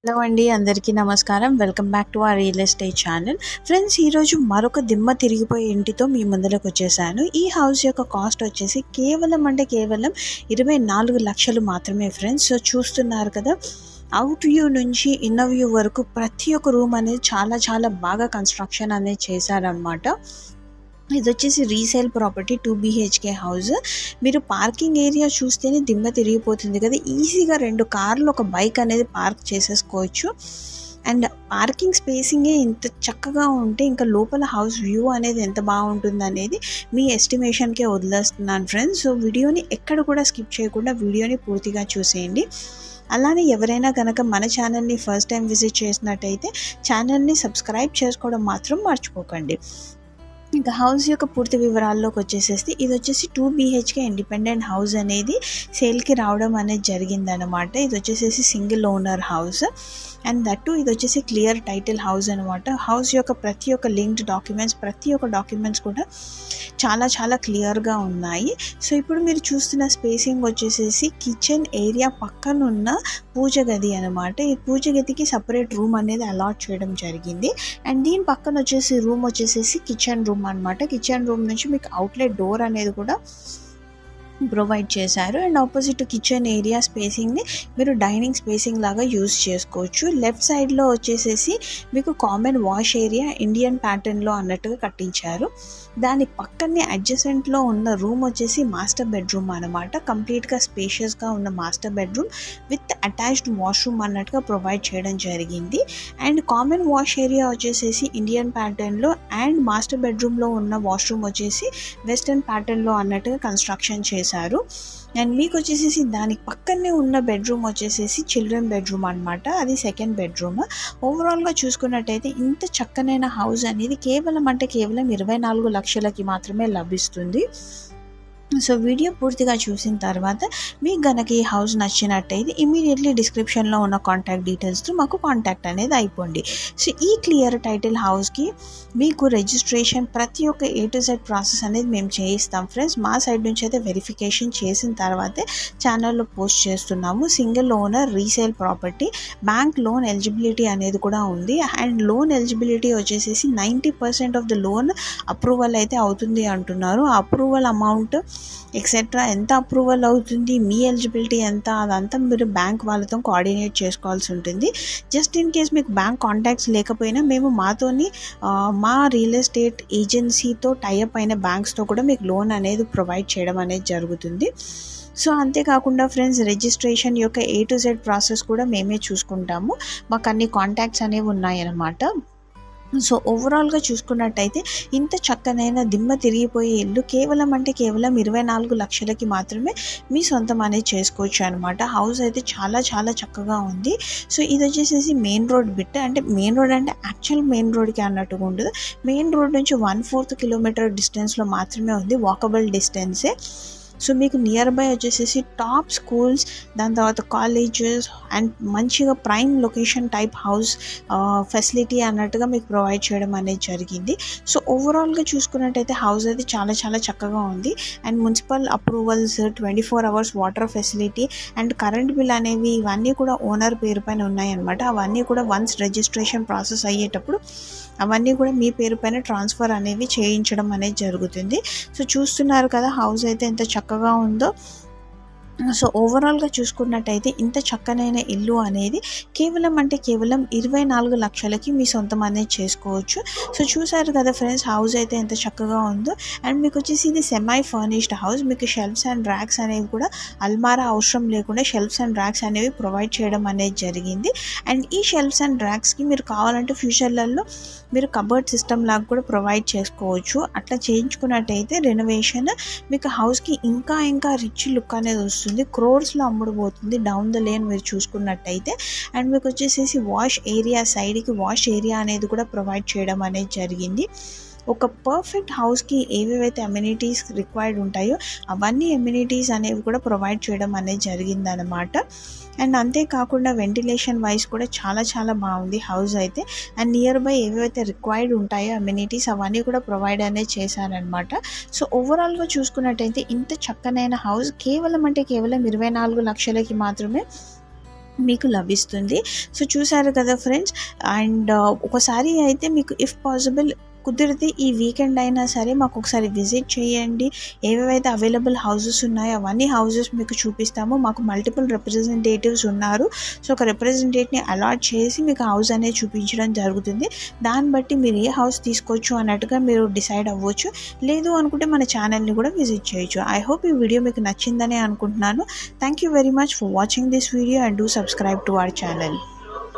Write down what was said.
Hello అండి, అందరికీ నమస్కారం. Welcome back to our real estate channel. Friends, ఈరోజు మరొక దిమ్మ తిరిగిపోయే ఇంటితో మీ ముందరకు వచ్చేసాను. ఈ హౌస్ యొక్క కాస్ట్ వచ్చేసి కేవలం 24 లక్షలు మాత్రమే ఫ్రెండ్స్. సో చూస్తున్నారు కదా, అవుట్ వ్యూ నుంచి ఇన్నర్ వ్యూ వరకు ప్రతి ఒక్క రూమ్ అనేది చాలా బాగా కన్స్ట్రక్షన్ అనేది చేశారనమాట. ఇది వచ్చేసి రీసేల్ ప్రాపర్టీ 2 BHK హౌస్. మీరు పార్కింగ్ ఏరియా చూస్తేనే దిమ్మ తిరిగిపోతుంది కదా. ఈజీగా 2 కార్లు ఒక బైక్ అనేది పార్క్ చేసేసుకోవచ్చు. అండ్ పార్కింగ్ స్పేసింగే ఇంత చక్కగా ఉంటే ఇంకా లోపల హౌస్ వ్యూ అనేది ఎంత బాగుంటుంది అనేది మీ ఎస్టిమేషన్కే వదిలేస్తున్నాను ఫ్రెండ్స్. సో వీడియోని ఎక్కడ కూడా స్కిప్ చేయకుండా వీడియోని పూర్తిగా చూసేయండి. అలానే ఎవరైనా కనుక మన ఛానల్ని ఫస్ట్ టైం విజిట్ చేసినట్టయితే ఛానల్ని సబ్స్క్రైబ్ చేసుకోవడం మాత్రం మర్చిపోకండి. ఇంకా హౌస్ యొక్క పూర్తి వివరాల్లోకి వచ్చేసేసి, ఇది వచ్చేసి 2 BHK ఇండిపెండెంట్ హౌస్ అనేది సేల్కి రావడం అనేది జరిగిందనమాట. ఇది వచ్చేసేసి single owner house and that ఇది వచ్చేసి క్లియర్ టైటిల్ హౌస్ అనమాట. హౌస్ యొక్క ప్రతి ఒక్క లింక్డ్ డాక్యుమెంట్స్, ప్రతి ఒక్క డాక్యుమెంట్స్ కూడా చాలా క్లియర్గా ఉన్నాయి. సో ఇప్పుడు మీరు చూస్తున్న స్పేసింగ్ వచ్చేసేసి కిచెన్ ఏరియా పక్కనున్న పూజ గది అనమాట. ఈ పూజ గదికి సపరేట్ రూమ్ అనేది అలాట్ చేయడం జరిగింది. అండ్ దీని పక్కన వచ్చేసి రూమ్ వచ్చేసేసి కిచెన్ రూమ్ అనమాట. కిచెన్ రూమ్ నుంచి మీకు అవుట్లెట్ డోర్ అనేది కూడా ప్రొవైడ్ చేశారు. అండ్ ఆపోజిట్ కిచెన్ ఏరియా స్పేసింగ్ని మీరు డైనింగ్ స్పేసింగ్ లాగా యూజ్ చేసుకోవచ్చు. లెఫ్ట్ సైడ్లో వచ్చేసేసి మీకు కామన్ వాష్ ఏరియా ఇండియన్ ప్యాటర్న్లో అన్నట్టుగా కట్టించారు. దాని పక్కనే అడ్జసెంట్లో ఉన్న రూమ్ వచ్చేసి మాస్టర్ బెడ్రూమ్ అనమాట. కంప్లీట్గా స్పేషియస్గా ఉన్న master bedroom with attached washroom అన్నట్టుగా ప్రొవైడ్ చేయడం జరిగింది. అండ్ కామన్ వాష్ ఏరియా వచ్చేసేసి ఇండియన్ ప్యాటర్న్లో అండ్ మాస్టర్ బెడ్రూమ్లో ఉన్న వాష్రూమ్ వచ్చేసి వెస్టర్న్ ప్యాటర్న్లో అన్నట్టుగా కన్స్ట్రక్షన్ చేశారు. అండ్ మీకు వచ్చేసేసి దానికి పక్కనే ఉన్న బెడ్రూమ్ వచ్చేసేసి చిల్డ్రన్ బెడ్రూమ్ అనమాట. అది సెకండ్ బెడ్రూమ్. ఓవరాల్గా చూసుకున్నట్టయితే ఇంత చక్కనైన హౌస్ అనేది కేవలం 24 లక్షలకి మాత్రమే లభిస్తుంది. సో వీడియో పూర్తిగా చూసిన తర్వాత మీకు గనక ఈ హౌస్ నచ్చినట్టయితే ఇమీడియట్లీ డిస్క్రిప్షన్లో ఉన్న కాంటాక్ట్ డీటెయిల్స్తో మాకు కాంటాక్ట్ అనేది అయిపోండి. సో ఈ క్లియర్ టైటిల్ హౌస్కి మీకు రిజిస్ట్రేషన్ ప్రతి ఒక్క A to Z ప్రాసెస్ అనేది మేము చేయిస్తాం ఫ్రెండ్స్. మా సైడ్ నుంచి అయితే వెరిఫికేషన్ చేసిన తర్వాతే ఛానల్లో పోస్ట్ చేస్తున్నాము. Single owner resale property, bank loan eligibility అనేది కూడా ఉంది. అండ్ లోన్ ఎలిజిబిలిటీ వచ్చేసేసి 90% ఆఫ్ ద లోన్ అప్రూవల్ అయితే అవుతుంది అంటున్నారు. ఆ అప్రూవల్ అమౌంట్ ఎక్సెట్రా ఎంత అప్రూవల్ అవుతుంది, మీ ఎలిజిబిలిటీ ఎంత, అదంతా మీరు బ్యాంక్ వాళ్ళతో కోఆర్డినేట్ చేసుకోవాల్సి ఉంటుంది. జస్ట్ ఇన్ కేస్ మీకు బ్యాంక్ కాంటాక్ట్స్ లేకపోయినా మేము మా రియల్ ఎస్టేట్ ఏజెన్సీతో టైఅప్ అయిన బ్యాంక్స్తో కూడా మీకు లోన్ అనేది ప్రొవైడ్ చేయడం అనేది జరుగుతుంది. సో అంతేకాకుండా ఫ్రెండ్స్, రిజిస్ట్రేషన్ యొక్క A to Z ప్రాసెస్ కూడా మేమే చూసుకుంటాము. మాకు అన్ని కాంటాక్ట్స్ అనేవి ఉన్నాయన్నమాట. సో ఓవరాల్గా చూసుకున్నట్టయితే ఇంత చక్కనైన దిమ్మ తిరిగిపోయే ఇల్లు కేవలం 24 లక్షలకి మాత్రమే మీ సొంతం అనేది చేసుకోవచ్చు అనమాట. హౌస్ అయితే చాలా చక్కగా ఉంది. సో ఇది వచ్చేసేసి మెయిన్ రోడ్ బిట్, అంటే మెయిన్ రోడ్ అంటే యాక్చువల్ మెయిన్ రోడ్కి అన్నట్టుగా ఉండదు. మెయిన్ రోడ్ నుంచి 1/4 కిలోమీటర్ డిస్టెన్స్లో మాత్రమే ఉంది, వాకబుల్ డిస్టెన్సే. సో మీకు నియర్ బై వచ్చేసేసి టాప్ స్కూల్స్, దాని తర్వాత కాలేజెస్ అండ్ మంచిగా prime location type house facility అన్నట్టుగా మీకు ప్రొవైడ్ చేయడం అనేది జరిగింది. సో ఓవరాల్గా చూసుకున్నట్టయితే హౌస్ అయితే చాలా చక్కగా ఉంది. And municipal approvals, 24 hours water facility and current bill అనేవి ఇవన్నీ కూడా ఓనర్ పేరు పైన ఉన్నాయన్నమాట. అవన్నీ కూడా వన్స్ రిజిస్ట్రేషన్ ప్రాసెస్ అయ్యేటప్పుడు అవన్నీ కూడా మీ పేరు పైన ట్రాన్స్ఫర్ అనేవి చేయించడం అనేది జరుగుతుంది. సో చూస్తున్నారు కదా హౌస్ అయితే ఎంత చక్కగా ఉందో. సో ఓవరాల్గా చూసుకున్నట్టయితే ఇంత చక్కనైన ఇల్లు అనేది కేవలం 24 లక్షలకి మీ సొంతం అనేది చేసుకోవచ్చు. సో చూసారు కదా ఫ్రెండ్స్, హౌస్ అయితే ఎంత చక్కగా ఉందో. అండ్ మీకు వచ్చేసి ఇది సెమై ఫర్నిష్డ్ హౌస్. మీకు షెల్ఫ్స్ అండ్ ర్యాక్స్ అనేవి కూడా అల్మారా అవసరం లేకుండా షెల్ఫ్స్ అండ్ ర్యాక్స్ అనేవి ప్రొవైడ్ చేయడం అనేది జరిగింది. అండ్ ఈ షెల్ఫ్స్ అండ్ ర్యాక్స్కి మీరు కావాలంటే ఫ్యూచర్లలో మీరు కబర్డ్ సిస్టమ్ లాగా కూడా ప్రొవైడ్ చేసుకోవచ్చు. అట్లా చేయించుకున్నట్టయితే రెనోవేషన్ మీకు హౌస్కి ఇంకా రిచ్ లుక్ అనేది వస్తుంది. క్రోర్స్లో అమ్ముడుపోతుంది డౌన్ ద లేన్ మీరు చూసుకున్నట్టయితే. అండ్ మీకు వచ్చేసేసి వాష్ ఏరియా, సైడ్కి వాష్ ఏరియా అనేది కూడా ప్రొవైడ్ చేయడం అనేది జరిగింది. ఒక పర్ఫెక్ట్ హౌస్కి ఏవేవైతే అమ్యూనిటీస్ రిక్వైర్డ్ ఉంటాయో అవన్నీ అమ్యూనిటీస్ అనేవి కూడా ప్రొవైడ్ చేయడం అనేది జరిగిందనమాట. అండ్ అంతేకాకుండా వెంటిలేషన్ వైజ్ కూడా చాలా బాగుంది హౌస్ అయితే. అండ్ నియర్ బై ఏవైతే రిక్వైర్డ్ ఉంటాయో అమ్యూనిటీస్ అవన్నీ కూడా ప్రొవైడ్ అనేది చేశారనమాట. సో ఓవరాల్గా చూసుకున్నట్టయితే ఇంత చక్కనైన హౌస్ కేవలం 24 లక్షలకి మాత్రమే మీకు లభిస్తుంది. సో చూసారు కదా ఫ్రెండ్స్. అండ్ ఒకసారి అయితే మీకు ఇఫ్ పాసిబుల్ కుదిరితే ఈ వీకెండ్ అయినా సరే మాకు ఒకసారి విజిట్ చేయండి. ఏవేవైతే అవైలబుల్ హౌసెస్ ఉన్నాయో అవన్నీ హౌసెస్ మీకు చూపిస్తాము. మాకు మల్టిపుల్ రిప్రజెంటేటివ్స్ ఉన్నారు. సో ఒక రిప్రజెంటేటివ్ని అలాట్ చేసి మీకు హౌస్ అనేది చూపించడం జరుగుతుంది. దాన్ని బట్టి మీరు ఏ హౌస్ తీసుకోవచ్చు అన్నట్టుగా మీరు డిసైడ్ అవ్వచ్చు. లేదు అనుకుంటే మన ఛానల్ని కూడా విజిట్ చేయొచ్చు. ఐ హోప్ ఈ వీడియో మీకు నచ్చిందని అనుకుంటున్నాను. Thank you very much for watching this video and do subscribe to our channel.